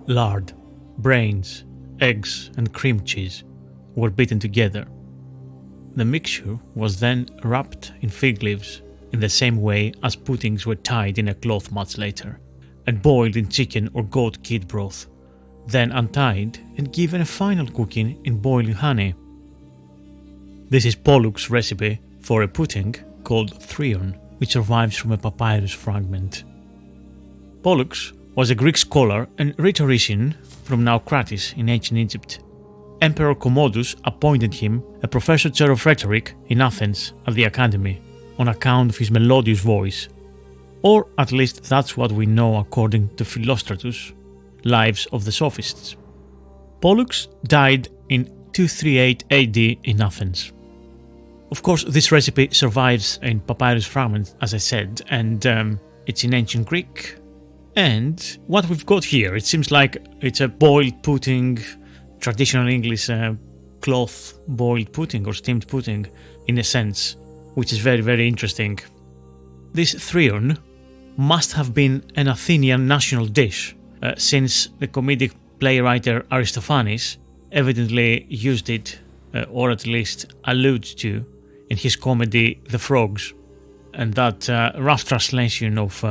Lard, brains, eggs and cream cheese were beaten together. The mixture was then wrapped in fig leaves in the same way as puddings were tied in a cloth much later, and boiled in chicken or goat kid broth, then untied and given a final cooking in boiling honey. This is Pollux' recipe for a pudding called thrion, which survives from a papyrus fragment. Pollux was a Greek scholar and rhetorician from Naucratis in ancient Egypt. Emperor Commodus appointed him a professor chair of rhetoric in Athens at the academy on account of his melodious voice, or at least that's what we know according to Philostratus' Lives of the Sophists. Pollux died in 238 AD in Athens. Of course, this recipe survives in papyrus fragments, as I said, and it's in ancient Greek. And what we've got here, it seems like it's a boiled pudding, traditional English cloth boiled pudding or steamed pudding in a sense, which is very, very interesting. This thrion must have been an Athenian national dish, since the comedic playwright Aristophanes evidently used it, or at least alludes to, in his comedy The Frogs. And that rough translation of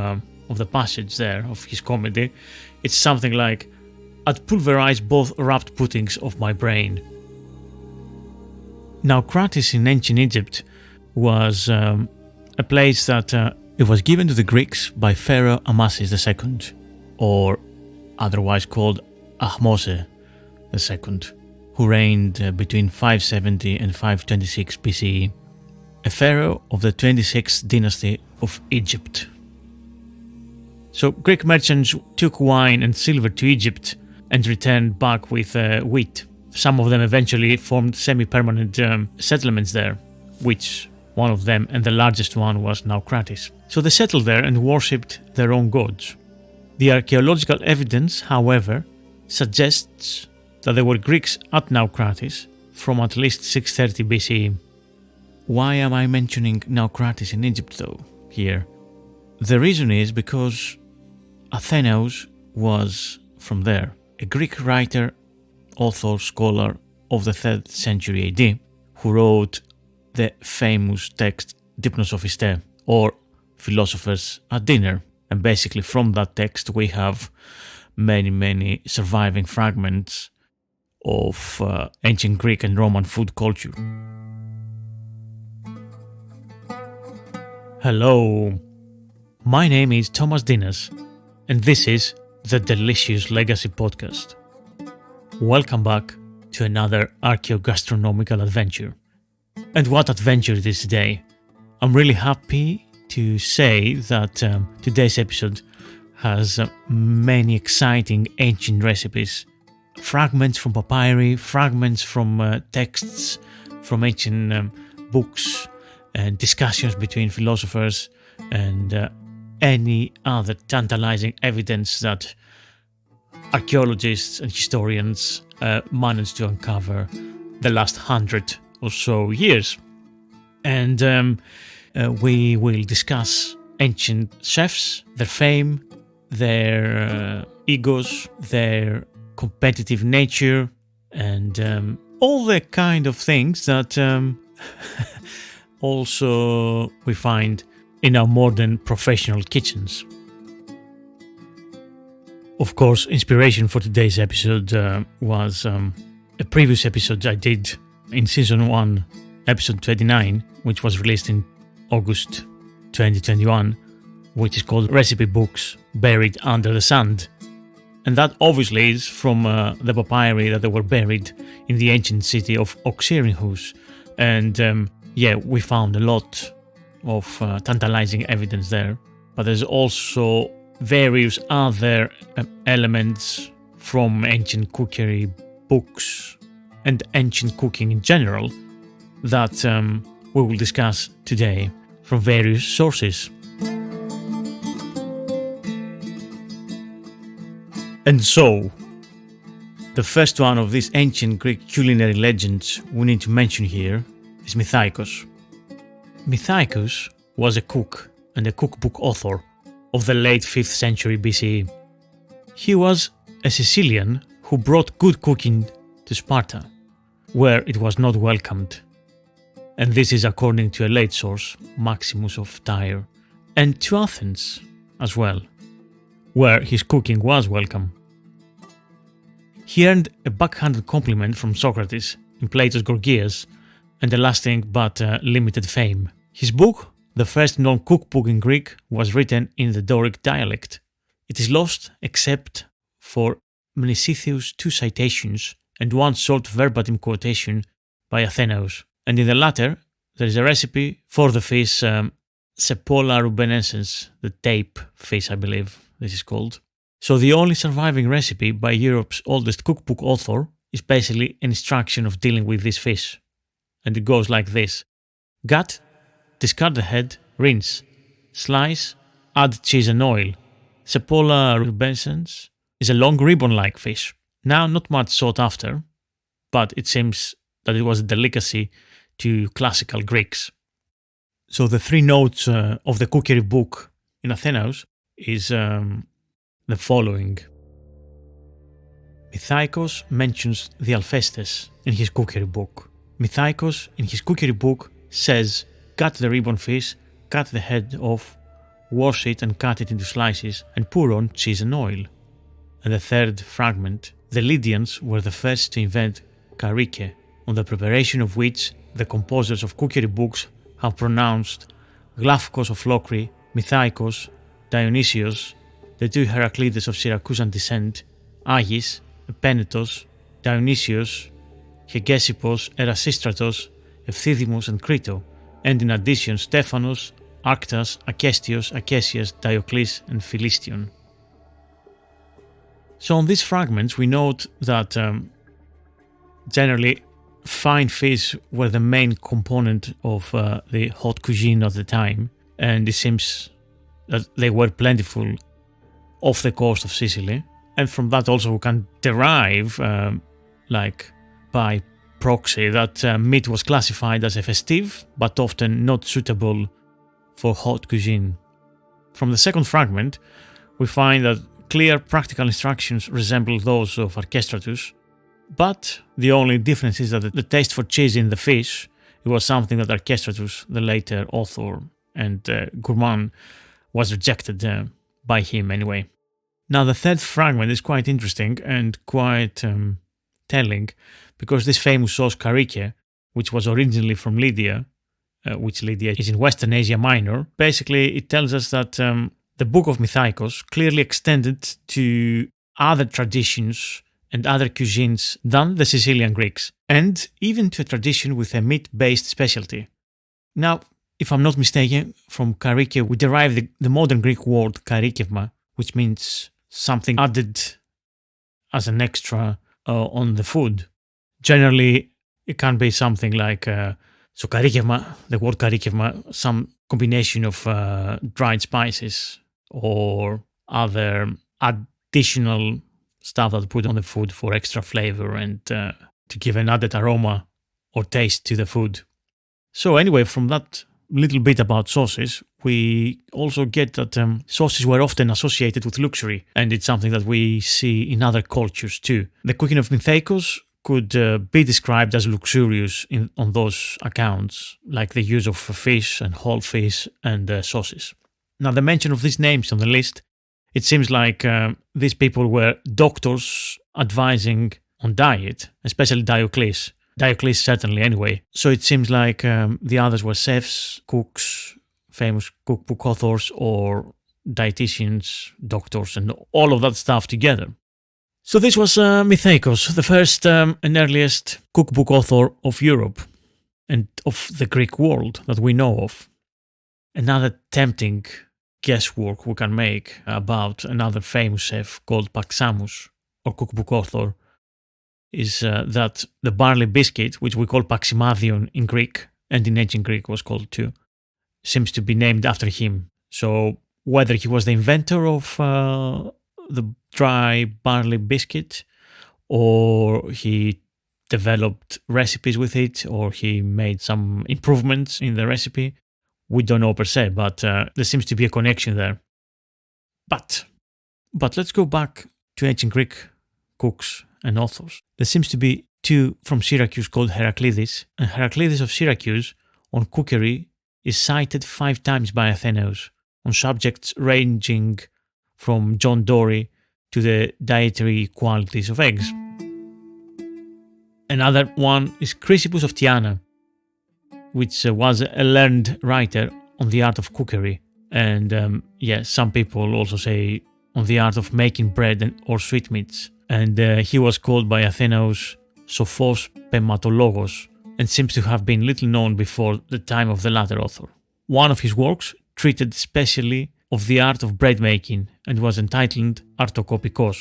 the passage there of his comedy, it's something like, "I'd pulverize both wrapped puddings of my brain." Naucratis in ancient Egypt was a place that it was given to the Greeks by Pharaoh Amasis II, or otherwise called Ahmose II, who reigned between 570 and 526 BCE, a pharaoh of the 26th dynasty of Egypt. So Greek merchants took wine and silver to Egypt and returned back with wheat. Some of them eventually formed semi-permanent settlements there, which one of them, and the largest one, was Naucratis. So they settled there and worshipped their own gods. The archaeological evidence, however, suggests that there were Greeks at Naucratis from at least 630 BCE. Why am I mentioning Naucratis in Egypt though, here? The reason is because Athenaeus was from there, a Greek writer, author, scholar of the 3rd century AD, who wrote the famous text Dipnosophiste, or Philosophers at Dinner. And basically from that text we have many surviving fragments of ancient Greek and Roman food culture. Hello, my name is Thomas Dinas, and this is the Delicious Legacy Podcast. Welcome back to another archaeogastronomical adventure. And what adventure it is today. I'm really happy to say that today's episode has many exciting ancient recipes. Fragments from papyri, fragments from texts from ancient books, and discussions between philosophers, and any other tantalizing evidence that archaeologists and historians managed to uncover the last 100 or so years. And we will discuss ancient chefs, their fame, their egos, their competitive nature, and all the kind of things that also we find in our modern professional kitchens. Of course, inspiration for today's episode was a previous episode I did in season 1, episode 29, which was released in August 2021, which is called Recipe Books Buried Under the Sand. And that obviously is from the papyri that they were buried in the ancient city of Oxyrhynchus. And we found a lot of tantalizing evidence there. But there's also various other elements from ancient cookery books and ancient cooking in general that we will discuss today from various sources. And so, the first one of these ancient Greek culinary legends we need to mention here is Mithaecus. Mithaecus was a cook and a cookbook author of the late 5th century BCE. He was a Sicilian who brought good cooking to Sparta, where it was not welcomed. And this is according to a late source, Maximus of Tyre, and to Athens as well, where his cooking was welcome. He earned a backhanded compliment from Socrates in Plato's Gorgias and a lasting but limited fame. His book, the first known cookbook in Greek, was written in the Doric dialect. It is lost except for Mnesithius' 2 citations and one short verbatim quotation by Athenaeus. And in the latter, there is a recipe for the fish Cepola rubescens, the tape fish, I believe this is called. So the only surviving recipe by Europe's oldest cookbook author is basically an instruction of dealing with this fish. And it goes like this. Gut, discard the head, rinse, slice, add cheese and oil. Cepola rubescens is a long ribbon-like fish, now not much sought after, but it seems that it was a delicacy to classical Greeks. So the 3 notes of the cookery book in Athenaeus is the following. Mithaecus mentions the alfestes in his cookery book. Mithaecus in his cookery book says, cut the ribbon fish, cut the head off, wash it and cut it into slices and pour on cheese and oil. And the third fragment, the Lydians were the first to invent karike, on the preparation of which the composers of cookery books have pronounced Glafkos of Locri, Mithaecus, Dionysios, the 2 Heraclides of Syracusan descent, Agis, Epenetos, Dionysios, Hegesippos, Erasistratos, Ephthydemus and Crito, and in addition Stephanos, Arctas, Acestios, Acesias, Diocles and Philistion. So on these fragments we note that generally fine fish were the main component of the haute cuisine at the time, and it seems that they were plentiful off the coast of Sicily. And from that also we can derive, like by proxy, that meat was classified as a festive but often not suitable for haute cuisine. From the second fragment we find that clear practical instructions resemble those of Archestratus, but the only difference is that the taste for cheese in the fish, it was something that Archestratus, the later author and gourmand, was rejected by him anyway. Now the third fragment is quite interesting and quite telling, because this famous sauce karike, which was originally from Lydia, which Lydia is in Western Asia Minor, basically it tells us that the book of Mithaecus clearly extended to other traditions and other cuisines than the Sicilian Greeks, and even to a tradition with a meat-based specialty. Now, if I'm not mistaken, from karike we derive the modern Greek word karikevma, which means something added as an extra on the food. Generally, it can be something like, so karikevma, the word karikevma, some combination of dried spices or other additional stuff that put on the food for extra flavor and to give an added aroma or taste to the food. So anyway, from that little bit about sauces, we also get that sauces were often associated with luxury, and it's something that we see in other cultures too. The cooking of Mithaecus could be described as luxurious on those accounts, like the use of fish and whole fish and sauces. Now, the mention of these names on the list, it seems like these people were doctors advising on diet, especially Diocles. Diocles certainly anyway. So it seems like the others were chefs, cooks, famous cookbook authors, or dietitians, doctors, and all of that stuff together. So this was Mithaecus, the first and earliest cookbook author of Europe and of the Greek world that we know of. Another tempting guesswork we can make about another famous chef called Paxamus, or cookbook author, is that the barley biscuit, which we call Paximadion in Greek, and in ancient Greek was called too, seems to be named after him. So whether he was the inventor of the dry barley biscuit, or he developed recipes with it, or he made some improvements in the recipe, we don't know per se, but there seems to be a connection there. But let's go back to ancient Greek cooks and authors. There seems to be two from Syracuse called Heraclides, and Heraclides of Syracuse on cookery is cited 5 times by Athenaeus on subjects ranging from John Dory to the dietary qualities of eggs. Another one is Chrysippus of Tyana, which was a learned writer on the art of cookery, and some people also say on the art of making bread or sweetmeats, and he was called by Athenaeus Sophos Pematologos, and seems to have been little known before the time of the latter author. One of his works treated specially of the art of bread making and was entitled Artokopikos.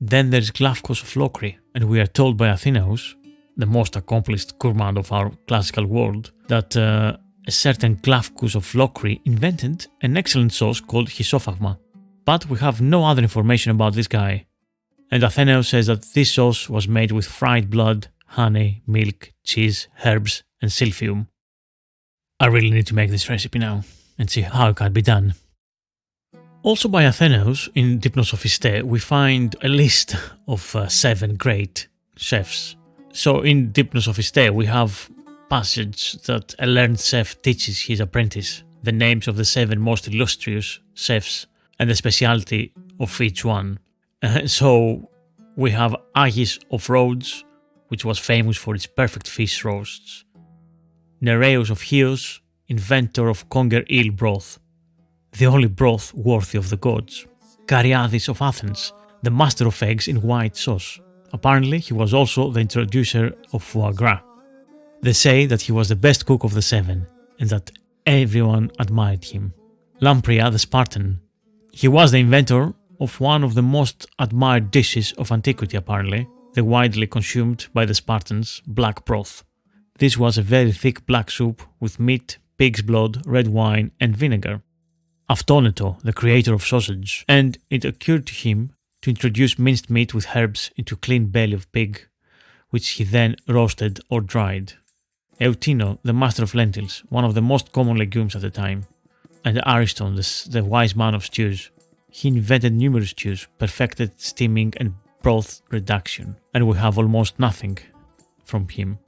Then there is Glafkos of Locri, and we are told by Athenaeus, the most accomplished gourmand of our classical world, that a certain Glafkos of Locri invented an excellent sauce called Hysophagma. But we have no other information about this guy. And Athenaeus says that this sauce was made with fried blood, honey, milk, cheese, herbs, and silphium. I really need to make this recipe now and see how it can be done. Also by Athenaeus, in Dipnosophiste, we find a list of 7 great chefs. So in Dipnosophiste, we have passage that a learned chef teaches his apprentice the names of the 7 most illustrious chefs and the specialty of each one. So we have Agis of Rhodes, which was famous for its perfect fish roasts. Nereus of Chios, inventor of conger eel broth, the only broth worthy of the gods. Cariadis of Athens, the master of eggs in white sauce. Apparently, he was also the introducer of foie gras. They say that he was the best cook of the 7, and that everyone admired him. Lampria the Spartan. He was the inventor of one of the most admired dishes of antiquity, apparently, the widely consumed by the Spartans black broth. This was a very thick black soup with meat, pig's blood, red wine, and vinegar. Aftoneto, the creator of sausage, and it occurred to him to introduce minced meat with herbs into clean belly of pig, which he then roasted or dried. Eutino, the master of lentils, one of the most common legumes at the time. And Ariston, the wise man of stews. He invented numerous stews, perfected steaming and broth reduction, and we have almost nothing from him.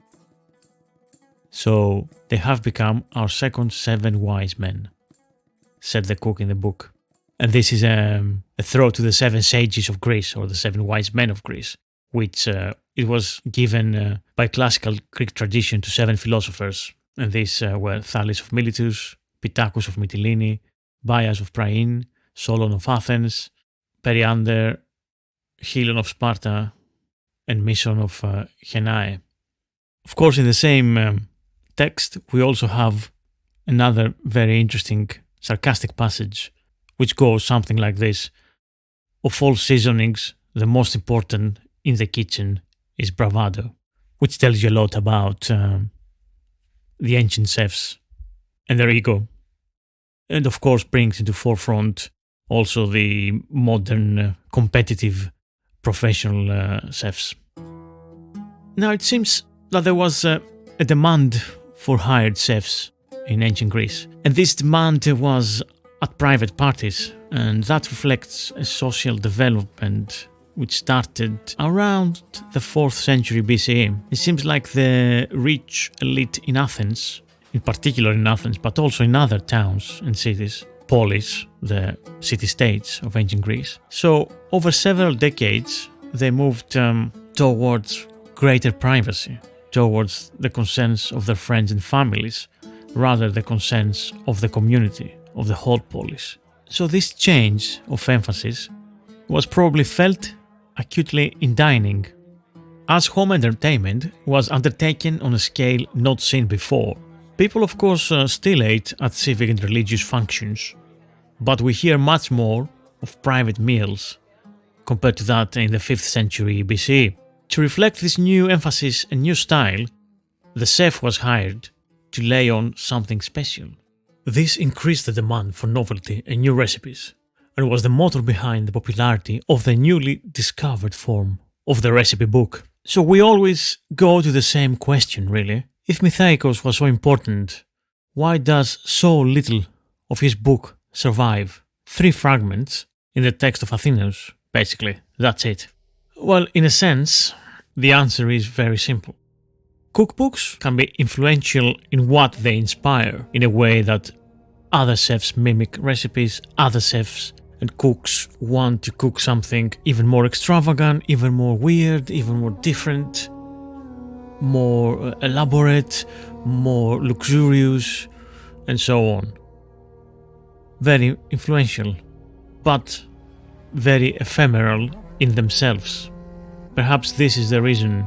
So they have become our second 7 wise men, said the cook in the book. And this is a throw to the 7 sages of Greece, or the 7 wise men of Greece, which it was given by classical Greek tradition to 7 philosophers. And these were Thales of Miletus, Pittacus of Mytilene, Bias of Priene, Solon of Athens, Periander, Hilon of Sparta, and Myson of Chenae. Of course, in the same text, we also have another very interesting sarcastic passage, which goes something like this. Of all seasonings, the most important in the kitchen is bravado, which tells you a lot about the ancient chefs and their ego. And of course brings into forefront also the modern competitive professional chefs. Now it seems that there was a demand for hired chefs in ancient Greece, and this demand was at private parties, and that reflects a social development which started around the 4th century BCE. It seems like the rich elite in Athens, in particular in Athens, but also in other towns and cities, polis, the city-states of ancient Greece. So over several decades, they moved towards greater privacy, towards the consents of their friends and families, rather the consents of the community, of the whole polis. So this change of emphasis was probably felt acutely in dining, as home entertainment was undertaken on a scale not seen before. People of course still ate at civic and religious functions, but we hear much more of private meals compared to that in the 5th century BCE. To reflect this new emphasis and new style, the chef was hired to lay on something special. This increased the demand for novelty and new recipes, and was the motor behind the popularity of the newly discovered form of the recipe book. So we always go to the same question, really. If Mithaecus was so important, why does so little of his book survive? 3 fragments in the text of Athenaeus, basically. That's it. Well, in a sense, the answer is very simple. Cookbooks can be influential in what they inspire, in a way that other chefs mimic recipes, other chefs and cooks want to cook something even more extravagant, even more weird, even more different, more elaborate, more luxurious, and so on. Very influential, but very ephemeral in themselves. Perhaps this is the reason,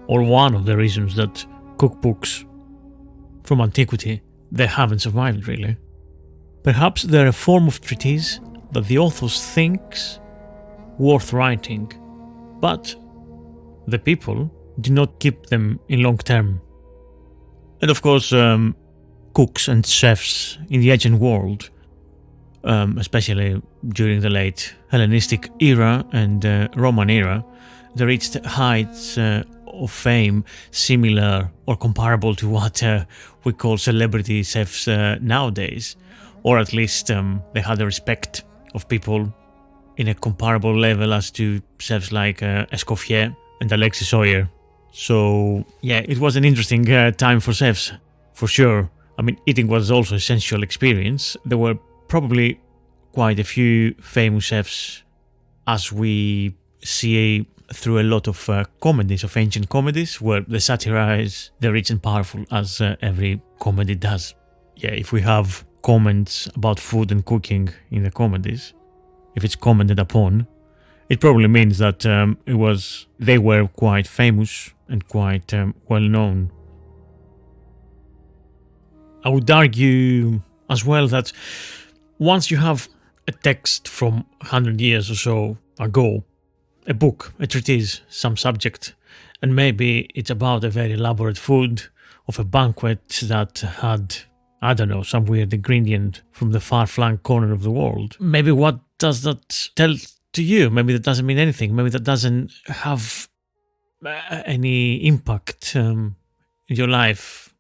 or one of the reasons, that cookbooks from antiquity, they haven't survived really. Perhaps they're a form of treatise that the author thinks worth writing, but the people do not keep them in long term. And of course, cooks and chefs in the ancient world, especially during the late Hellenistic era and Roman era, they reached heights of fame similar or comparable to what we call celebrity chefs nowadays, or at least they had the respect of people in a comparable level as to chefs like Escoffier and Alexis Soyer. So yeah, it was an interesting time for chefs, for sure. I mean, eating was also an essential experience. There were probably quite a few famous chefs, as we see through a lot of comedies, of ancient comedies, where they satirize the rich and powerful, as every comedy does. Yeah, if we have comments about food and cooking in the comedies, if it's commented upon, it probably means that they were quite famous and quite well known. I would argue as well that once you have a text from 100 years or so ago, a book, a treatise, some subject, and maybe it's about a very elaborate food of a banquet that had, I don't know, some weird ingredient from the far-flung corner of the world. Maybe what does that tell to you? Maybe that doesn't mean anything. Maybe that doesn't have any impact in your life,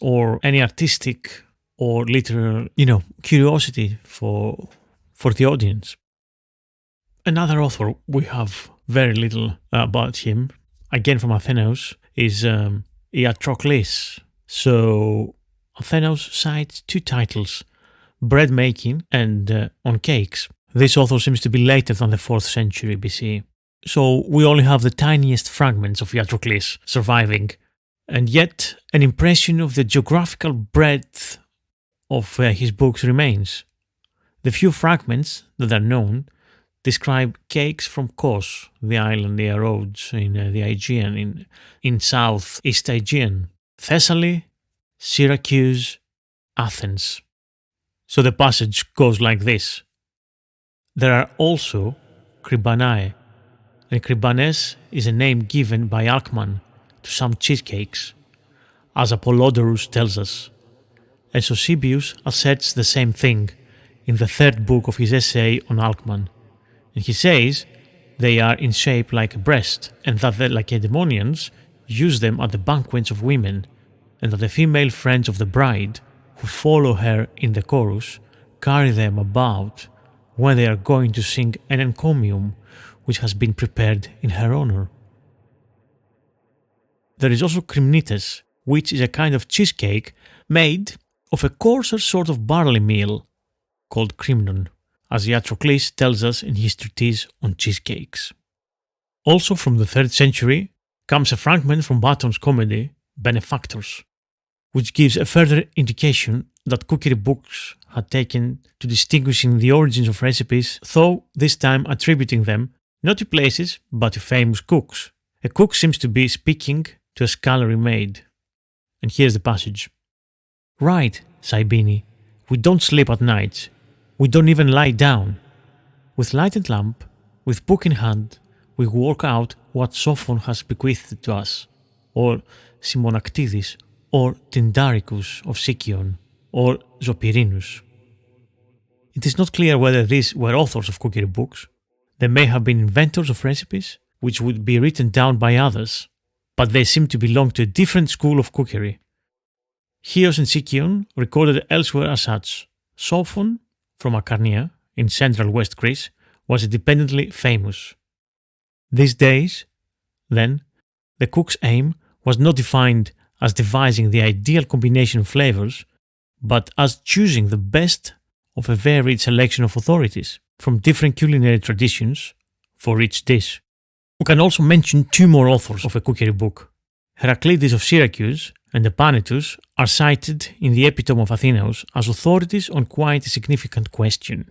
or any artistic or literal, curiosity for the audience. Another author we have very little about him, again from Athenaeus, is Iatrocles. So Athenaeus cites two titles, bread making and on cakes. This author seems to be later than the 4th century BC. So we only have the tiniest fragments of Iatrocles surviving, and yet an impression of the geographical breadth of his books remains. The few fragments that are known describe cakes from Kos, the island near Rhodes in the Aegean, in southeast Aegean, Thessaly, Syracuse, Athens. So the passage goes like this. There are also Kribanae, and Kribanes is a name given by Alcman to some cheesecakes, as Apollodorus tells us. And Eusebius asserts the same thing in the 3rd book of his essay on Alcman. And he says they are in shape like a breast, and that the Lacedaemonians use them at the banquets of women, and that the female friends of the bride, who follow her in the chorus, carry them about when they are going to sing an encomium which has been prepared in her honor. There is also Krymnites, which is a kind of cheesecake made of a coarser sort of barley meal called krymnon, as Iatrocles tells us in his treatise on cheesecakes. Also from the 3rd century comes a fragment from Baton's comedy Benefactors, which gives a further indication that cookery books had taken to distinguishing the origins of recipes, though this time attributing them not to places but to famous cooks. A cook seems to be speaking to a scullery maid. And here's the passage. Right, Saibini, we don't sleep at night. We don't even lie down. With lighted lamp, with book in hand, we work out what Sophon has bequeathed to us, or Simonactidis, or Tyndaricus of Sicyon, or Zopirinus. It is not clear whether these were authors of cookery books. They may have been inventors of recipes, which would be written down by others, but they seem to belong to a different school of cookery. Chios and Sicyon recorded elsewhere as such. Sophon, from Acarnania, in central West Greece, was independently famous. These days, then, the cook's aim was not defined as devising the ideal combination of flavors, but as choosing the best of a varied selection of authorities from different culinary traditions for each dish. We can also mention two more authors of a cookery book. Heraclides of Syracuse and Epanetus are cited in the Epitome of Athenaeus as authorities on quite a significant question.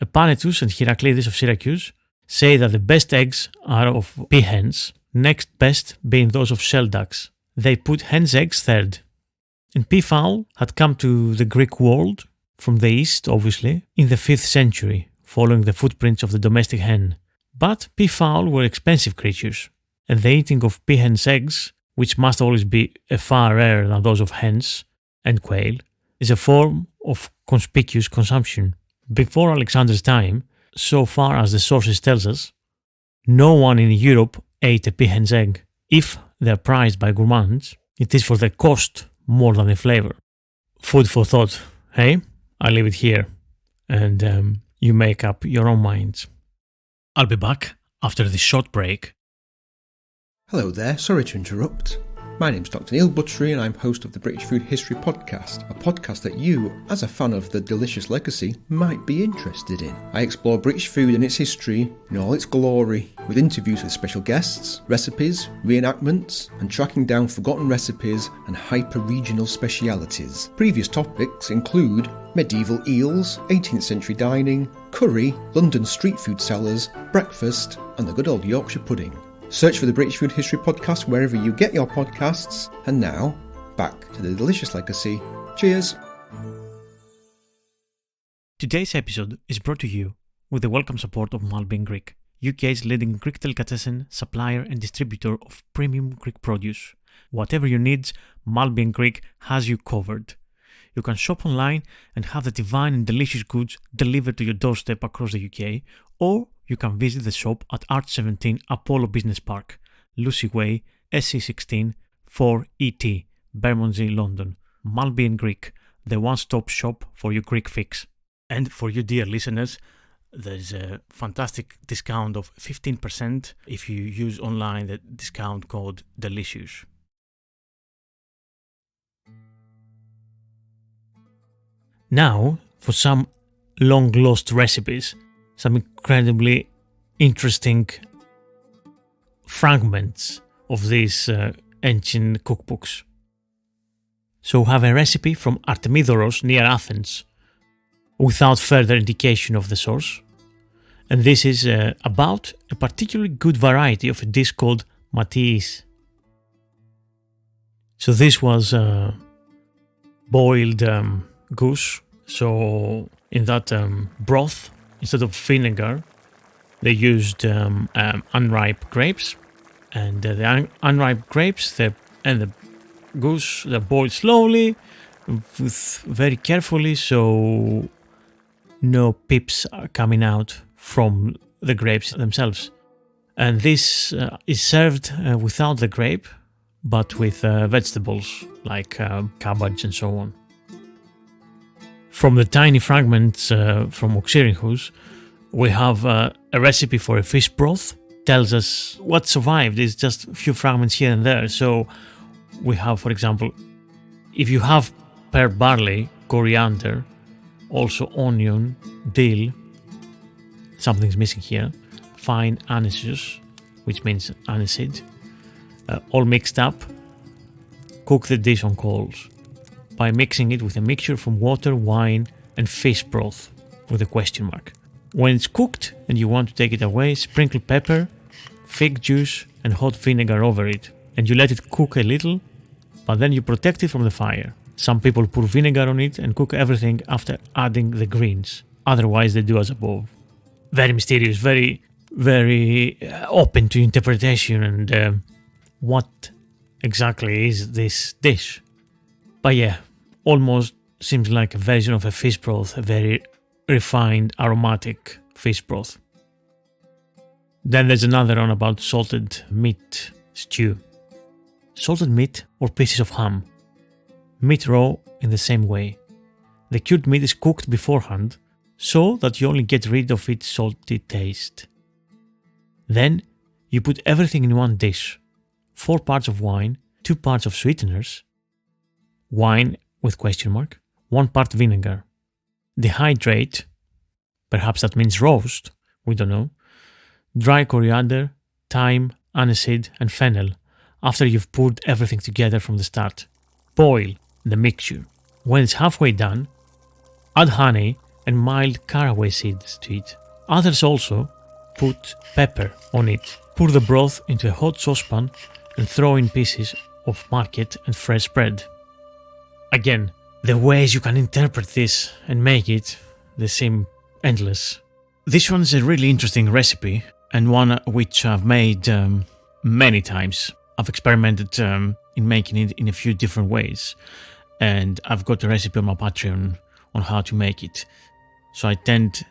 Epanetus and Heraclides of Syracuse say that the best eggs are of peahens, next best being those of shell ducks. They put hen's eggs third. And peafowl had come to the Greek world, from the east obviously, in the 5th century, following the footprints of the domestic hen. But peafowl were expensive creatures, and the eating of peahen's eggs, which must always be far rarer than those of hens and quail, is a form of conspicuous consumption. Before Alexander's time, so far as the sources tells us, no one in Europe ate a peahen's egg. If they are prized by gourmands, it is for the cost more than the flavor. Food for thought, hey? I leave it here, and you make up your own minds. I'll be back after this short break. Hello there, sorry to interrupt. My name's Dr. Neil Buttery and I'm host of the British Food History Podcast, a podcast that you, as a fan of the delicious legacy, might be interested in. I explore British food and its history in all its glory, with interviews with special guests, recipes, reenactments, and tracking down forgotten recipes and hyper-regional specialities. Previous topics include medieval eels, 18th century dining, curry, London street food sellers, breakfast, and the good old Yorkshire pudding. Search for the British Food History Podcast wherever you get your podcasts. And now, back to the delicious legacy. Cheers! Today's episode is brought to you with the welcome support of Malby & Greek, UK's leading Greek delicatessen supplier and distributor of premium Greek produce. Whatever your needs, Malby & Greek has you covered. You can shop online and have the divine and delicious goods delivered to your doorstep across the UK, or you can visit the shop at Arch 17 Apollo Business Park, Lucy Way, SC16 4ET, Bermondsey, London. Malby & Greek, the one-stop shop for your Greek fix. And for you dear listeners, there's a fantastic discount of 15% if you use online the discount code DELICIOUS. Now, for some long-lost recipes, some incredibly interesting fragments of these ancient cookbooks. So we have a recipe from Artemidoros near Athens, without further indication of the source. And this is about a particularly good variety of a dish called matis. So this was boiled goose. So in that broth, instead of vinegar, they used unripe grapes. And the unripe grapes and the goose, they're boiled slowly, very carefully, so no pips are coming out from the grapes themselves. And this is served without the grape, but with vegetables like cabbage and so on. From the tiny fragments from Oxyrhynchus, we have a recipe for a fish broth. Tells us what survived is just a few fragments here and there. So we have, for example, if you have pearl barley, coriander, also onion, dill, something's missing here, fine aniseous, which means aniseed, all mixed up, cook the dish on coals by mixing it with a mixture from water, wine and fish broth with a question mark. When it's cooked and you want to take it away, sprinkle pepper, fig juice and hot vinegar over it, and you let it cook a little, but then you protect it from the fire. Some people pour vinegar on it and cook everything after adding the greens. Otherwise they do as above. Very mysterious, very, very open to interpretation and what exactly is this dish. But yeah, almost seems like a version of a fish broth, a very refined aromatic fish broth. Then there's another one about salted meat stew. Salted meat or pieces of ham. Meat raw in the same way. The cured meat is cooked beforehand so that you only get rid of its salty taste. Then You put everything in one dish. 4 parts of wine, 2 parts of sweeteners, wine with question mark, 1 part vinegar. Dehydrate, perhaps that means roast, we don't know, dry coriander, thyme, aniseed and fennel after you've poured everything together from the start. Boil the mixture. When it's halfway done, add honey and mild caraway seeds to it. Others also put pepper on it. Pour the broth into a hot saucepan and throw in pieces of market and fresh bread. Again, the ways you can interpret this and make it, they seem endless. This one is a really interesting recipe and one which I've made many times. I've experimented in making it in a few different ways, and I've got a recipe on my Patreon on how to make it. So I tend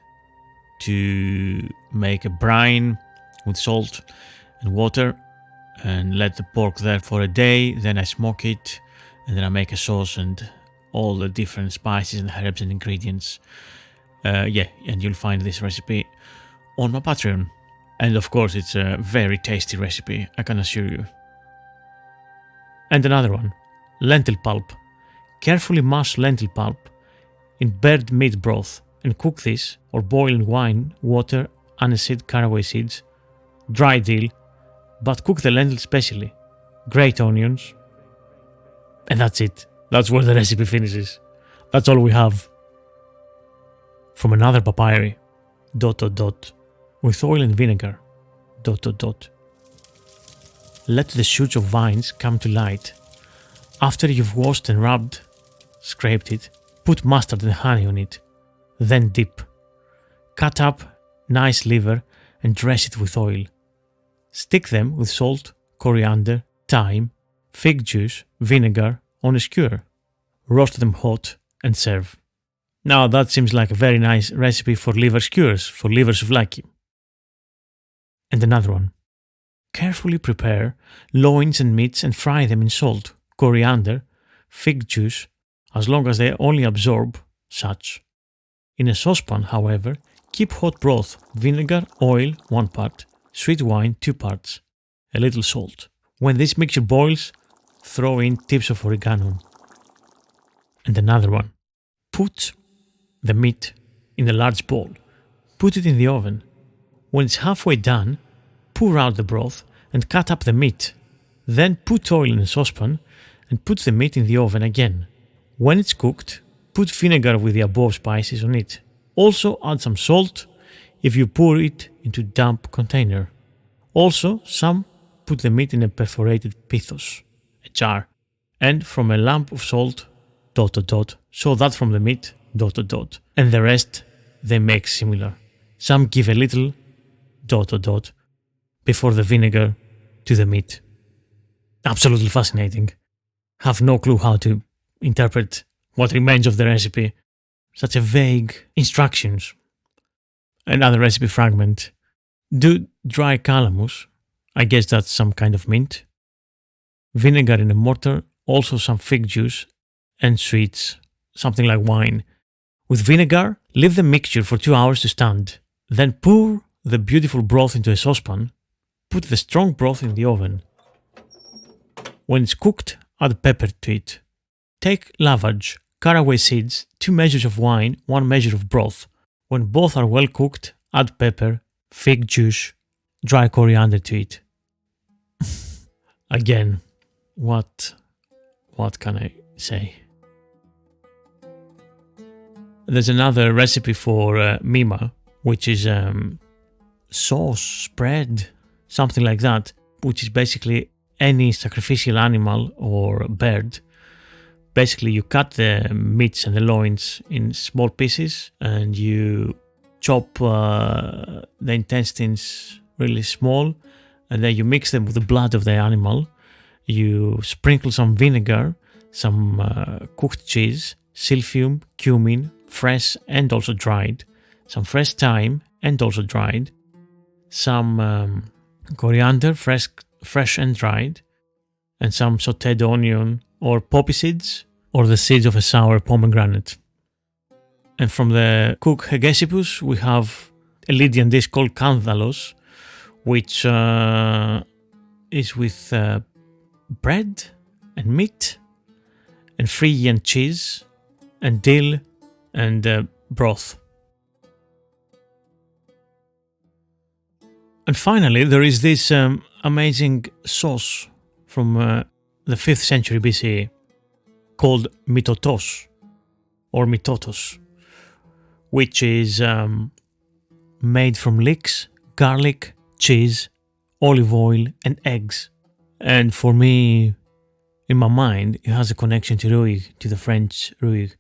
to make a brine with salt and water and let the pork there for a day, then I smoke it, and then I make a sauce and all the different spices and herbs and ingredients. And you'll find this recipe on my Patreon. And of course it's a very tasty recipe, I can assure you. And another one, lentil pulp. Carefully mash lentil pulp in bird meat broth and cook this or boil in wine, water, aniseed, caraway seeds, dry dill, but cook the lentil specially. Grate onions, and that's it. That's where the recipe finishes. That's all we have. From another papyri, ... with oil and vinegar, ... Let the shoots of vines come to light. After you've washed and rubbed, scraped it, put mustard and honey on it. Then dip. Cut up nice liver and dress it with oil. Stick them with salt, coriander, thyme, fig juice, vinegar on a skewer. Roast them hot and serve. Now that seems like a very nice recipe for liver skewers, for liver souvlaki. And another one. Carefully prepare loins and meats and fry them in salt, coriander, fig juice, as long as they only absorb such. In a saucepan, however, keep hot broth, vinegar, oil 1 part, sweet wine 2 parts, a little salt. When this mixture boils, throw in tips of oregano. And another one. Put the meat in a large bowl. Put it in the oven. When it's halfway done, pour out the broth and cut up the meat. Then put oil in a saucepan and put the meat in the oven again. When it's cooked, put vinegar with the above spices on it. Also add some salt if you pour it into a damp container. Also, some put the meat in a perforated pithos, a jar, and from a lump of salt, ... so that from the meat, ... and the rest they make similar. Some give a little ... before the vinegar to the meat. Absolutely fascinating. Have no clue how to interpret what remains of the recipe. Such a vague instructions. Another recipe fragment. Do dry calamus, I guess that's some kind of mint. Vinegar in a mortar, also some fig juice and sweets, something like wine. With vinegar, leave the mixture for 2 hours to stand. Then pour the beautiful broth into a saucepan. Put the strong broth in the oven. When it's cooked, add pepper to it. Take lavage, caraway seeds, 2 measures of wine, 1 measure of broth. When both are well cooked, add pepper, fig juice, dry coriander to it. Again, what can I say? There's another recipe for mima, which is sauce, spread, something like that, which is basically any sacrificial animal or bird. Basically, you cut the meats and the loins in small pieces and you chop the intestines really small, and then you mix them with the blood of the animal. You sprinkle some vinegar, some cooked cheese, silphium, cumin, fresh and also dried, some fresh thyme and also dried, some coriander, fresh and dried, and some sautéed onion or poppy seeds or the seeds of a sour pomegranate. And from the cook Hegesippus we have a Lydian dish called kanthalos, which is with bread and meat and Phrygian cheese and dill and broth. And finally, there is this amazing sauce from the 5th century BCE called mitotos or mitotos, which is made from leeks, garlic, cheese, olive oil, and eggs. And for me, in my mind, it has a connection to rouille, to the French rouille.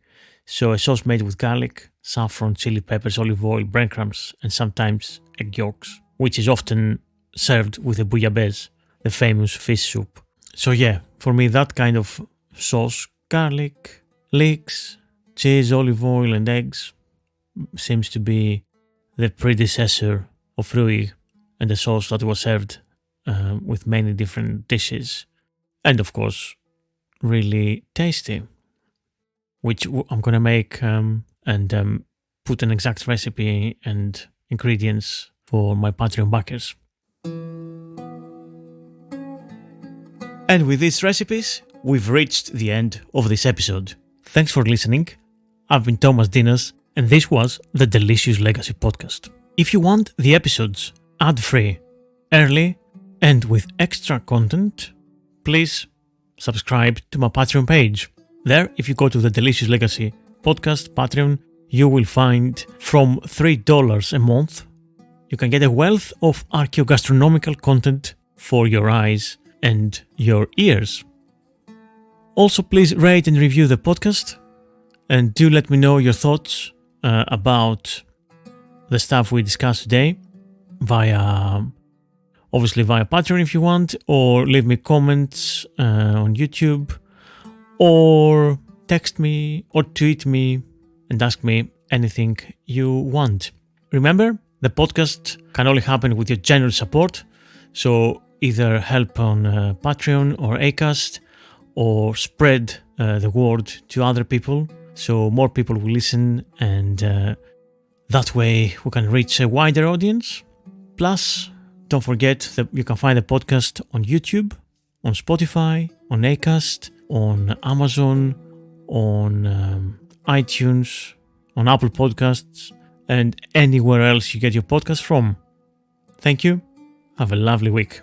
So a sauce made with garlic, saffron, chili peppers, olive oil, breadcrumbs, and sometimes egg yolks, which is often served with a bouillabaisse, the famous fish soup. So yeah, for me that kind of sauce, garlic, leeks, cheese, olive oil and eggs, seems to be the predecessor of rouille and the sauce that was served with many different dishes. And of course, really tasty, which I'm going to make and put an exact recipe and ingredients for my Patreon backers. And with these recipes, we've reached the end of this episode. Thanks for listening. I've been Thomas Dinas, and this was the Delicious Legacy Podcast. If you want the episodes ad-free, early, and with extra content, please subscribe to my Patreon page. There, if you go to the Delicious Legacy Podcast Patreon, you will find from $3 a month, you can get a wealth of archaeogastronomical content for your eyes and your ears. Also, please rate and review the podcast, and do let me know your thoughts about the stuff we discussed today obviously via Patreon if you want, or leave me comments on YouTube, or text me or tweet me and ask me anything you want. Remember, the podcast can only happen with your generous support, so either help on Patreon or Acast, or spread the word to other people so more people will listen, and that way we can reach a wider audience. Plus, don't forget that you can find the podcast on YouTube, on Spotify, on Acast, on Amazon, on iTunes, on Apple Podcasts, and anywhere else you get your podcast from. Thank you. Have a lovely week.